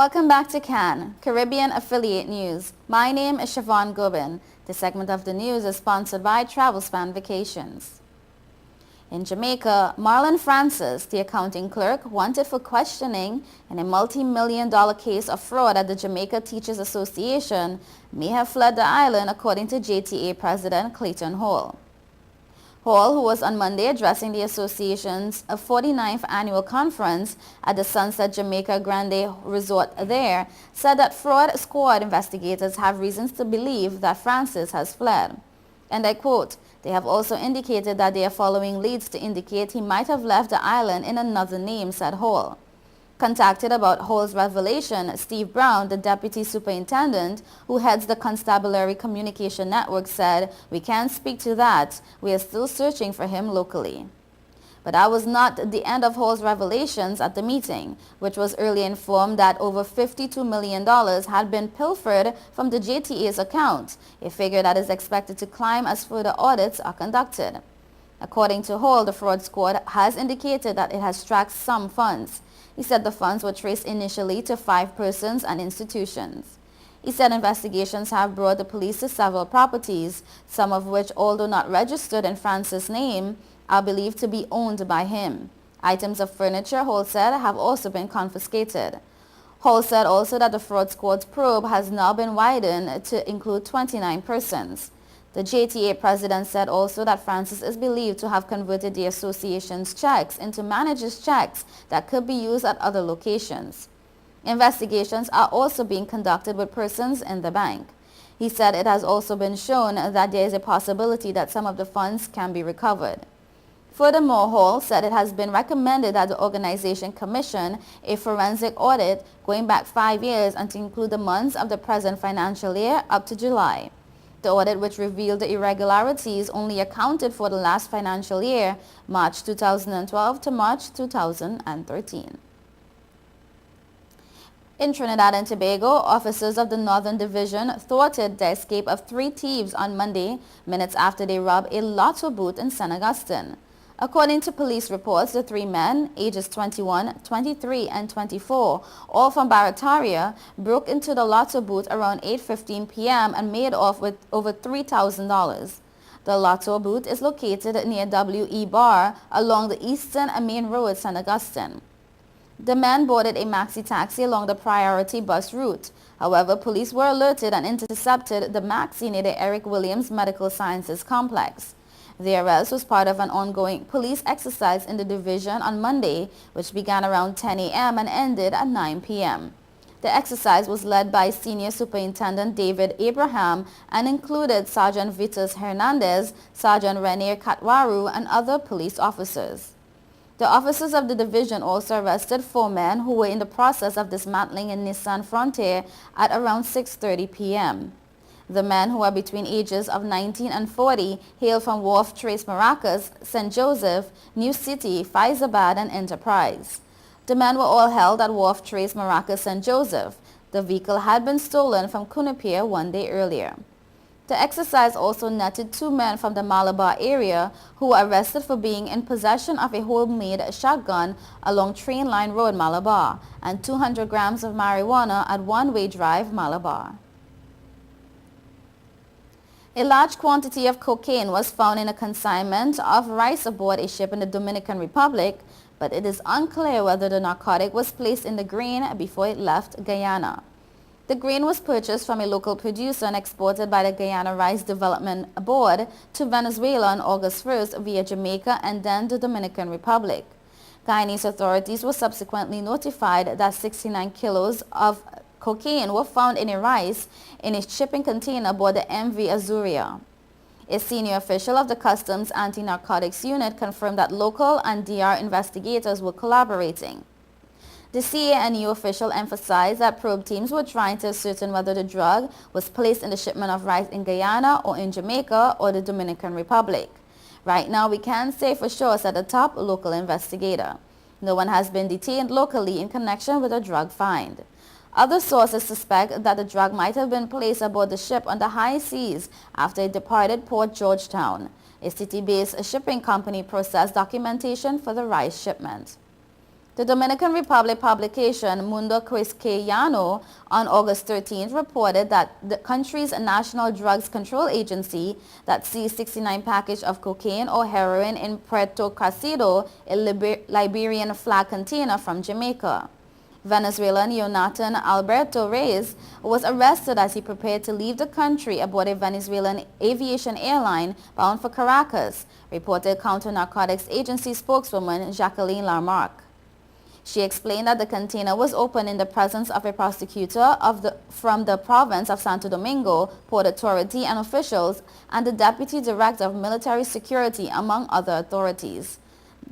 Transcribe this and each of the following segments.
Welcome back to CAN, Caribbean Affiliate News. My name is Siobhan Gobin. This segment of the news is sponsored by TravelSpan Vacations. In Jamaica, Marlon Francis, the accounting clerk, wanted for questioning in a multi-million-dollar case of fraud at the Jamaica Teachers Association, may have fled the island, according to JTA President Clayton Hall. Hall, who was on Monday addressing the association's 49th annual conference at the Sunset Jamaica Grande Resort there, said that fraud squad investigators have reasons to believe that Francis has fled. And I quote, "They have also indicated that they are following leads to indicate he might have left the island in another name," said Hall. Contacted about Hall's revelation, Steve Brown, the deputy superintendent who heads the Constabulary Communication Network, said, "We can't speak to that. We are still searching for him locally." But that was not the end of Hall's revelations at the meeting, which was early informed that over $52 million had been pilfered from the JTA's account, a figure that is expected to climb as further audits are conducted. According to Hall, the fraud squad has indicated that it has tracked some funds. He said the funds were traced initially to 5 persons and institutions. He said investigations have brought the police to several properties, some of which, although not registered in Francis' name, are believed to be owned by him. Items of furniture, Hall said, have also been confiscated. Hall said also that the fraud squad's probe has now been widened to include 29 persons. The JTA president said also that Francis is believed to have converted the association's checks into managers' checks that could be used at other locations. Investigations are also being conducted with persons in the bank. He said it has also been shown that there is a possibility that some of the funds can be recovered. Furthermore, Hall said it has been recommended that the organization commission a forensic audit going back 5 years and to include the months of the present financial year up to July. The audit, which revealed the irregularities, only accounted for the last financial year, March 2012 to March 2013. In Trinidad and Tobago, officers of the Northern Division thwarted the escape of 3 thieves on Monday, minutes after they robbed a lotto booth in St. Augustine. According to police reports, the 3 men, ages 21, 23, and 24, all from Barataria, broke into the lotto booth around 8:15 p.m. and made off with over $3,000. The lotto booth is located near W.E. Bar along the eastern and main road, St. Augustine. The men boarded a maxi taxi along the priority bus route. However, police were alerted and intercepted the maxi near the Eric Williams Medical Sciences Complex. The arrest was part of an ongoing police exercise in the division on Monday, which began around 10 a.m. and ended at 9 p.m. The exercise was led by Senior Superintendent David Abraham and included Sergeant Vitus Hernandez, Sergeant Renier Katwaru, and other police officers. The officers of the division also arrested 4 men who were in the process of dismantling a Nissan Frontier at around 6:30 p.m. The men, who are between ages of 19 and 40, hail from Wharf Tres Maracas, St. Joseph, New City, Faizabad, and Enterprise. The men were all held at Wharf Tres Maracas, St. Joseph. The vehicle had been stolen from Cunupia 1 day earlier. The exercise also netted 2 men from the Malabar area who were arrested for being in possession of a homemade shotgun along Train Line Road, Malabar, and 200 grams of marijuana at One Way Drive, Malabar. A large quantity of cocaine was found in a consignment of rice aboard a ship in the Dominican Republic, but it is unclear whether the narcotic was placed in the grain before it left Guyana. The grain was purchased from a local producer and exported by the Guyana Rice Development Board to Venezuela on August 1st via Jamaica and then the Dominican Republic. Guyanese authorities were subsequently notified that 69 kilos of cocaine were found in a rice in a shipping container aboard the MV Azuria. A senior official of the Customs Anti-Narcotics Unit confirmed that local and DR investigators were collaborating. The CANU official emphasized that probe teams were trying to ascertain whether the drug was placed in the shipment of rice in Guyana or in Jamaica or the Dominican Republic. Right now, we can't say for sure, said the top local investigator. No one has been detained locally in connection with a drug find. Other sources suspect that the drug might have been placed aboard the ship on the high seas after it departed Port Georgetown. A city-based shipping company processed documentation for the rice shipment. The Dominican Republic publication Mundo Quisqueyano on August 13th reported that the country's National Drugs Control Agency that seized 69 packages of cocaine or heroin in Puerto Casido, a Liberian flag container from Jamaica. Venezuelan Jonathan Alberto Reyes was arrested as he prepared to leave the country aboard a Venezuelan aviation airline bound for Caracas, reported Counter-Narcotics Agency spokeswoman Jacqueline Lamarck. She explained that the container was opened in the presence of a prosecutor from the province of Santo Domingo, Port Authority and officials, and the Deputy Director of Military Security, among other authorities.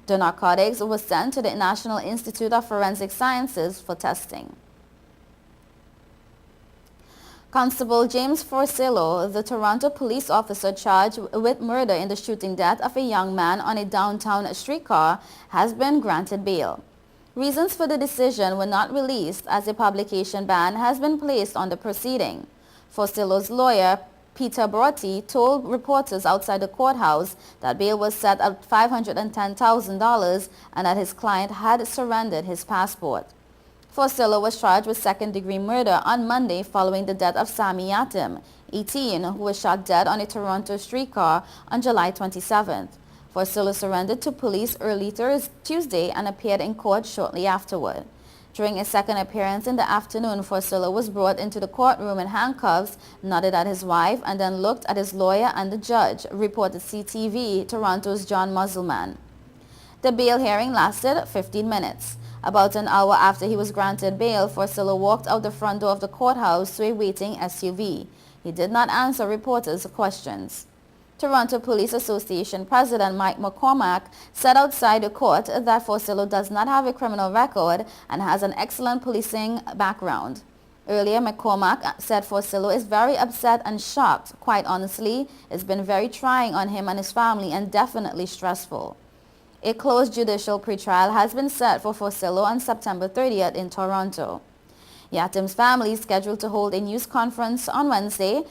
The narcotics was sent to the National Institute of Forensic Sciences for testing. Constable James Forcillo, the Toronto police officer charged with murder in the shooting death of a young man on a downtown streetcar, has been granted bail. Reasons for the decision were not released as a publication ban has been placed on the proceeding. Forcillo's lawyer, Peter Brotti, told reporters outside the courthouse that bail was set at $510,000 and that his client had surrendered his passport. Forcillo was charged with second-degree murder on Monday following the death of Sammy Yatim, 18, who was shot dead on a Toronto streetcar on July 27th. Forcillo surrendered to police early Tuesday and appeared in court shortly afterward. During a second appearance in the afternoon, Forcillo was brought into the courtroom in handcuffs, nodded at his wife, and then looked at his lawyer and the judge, reported CTV Toronto's John Musselman. The bail hearing lasted 15 minutes. About an hour after he was granted bail, Forcillo walked out the front door of the courthouse to a waiting SUV. He did not answer reporters' questions. Toronto Police Association President Mike McCormack said outside the court that Forcillo does not have a criminal record and has an excellent policing background. Earlier, McCormack said Forcillo is very upset and shocked. Quite honestly, it's been very trying on him and his family and definitely stressful. A closed judicial pretrial has been set for Forcillo on September 30th in Toronto. Yatim's family is scheduled to hold a news conference on Wednesday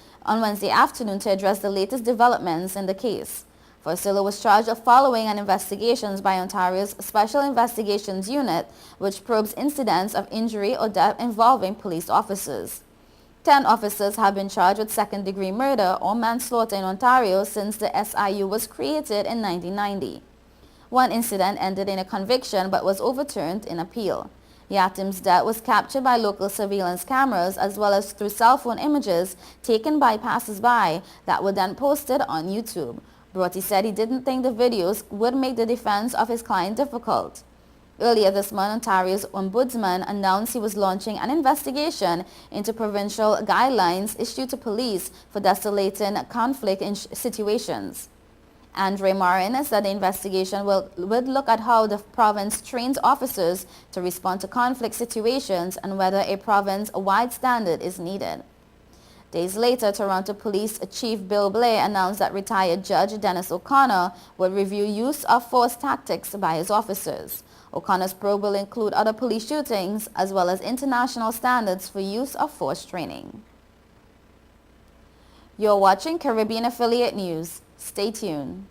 afternoon to address the latest developments in the case. Forcillo was charged of following an investigation by Ontario's Special Investigations Unit, which probes incidents of injury or death involving police officers. 10 officers have been charged with second-degree murder or manslaughter in Ontario since the SIU was created in 1990. One incident ended in a conviction but was overturned in appeal. Yatim's death was captured by local surveillance cameras as well as through cell phone images taken by passers-by that were then posted on YouTube. Brotti said he didn't think the videos would make the defense of his client difficult. Earlier this month, Ontario's ombudsman announced he was launching an investigation into provincial guidelines issued to police for de-escalating conflict in situations. Andre Marin said the investigation would look at how the province trains officers to respond to conflict situations and whether a province-wide standard is needed. Days later, Toronto Police Chief Bill Blair announced that retired Judge Dennis O'Connor would review use of force tactics by his officers. O'Connor's probe will include other police shootings as well as international standards for use of force training. You're watching Caribbean Affiliate News. Stay tuned.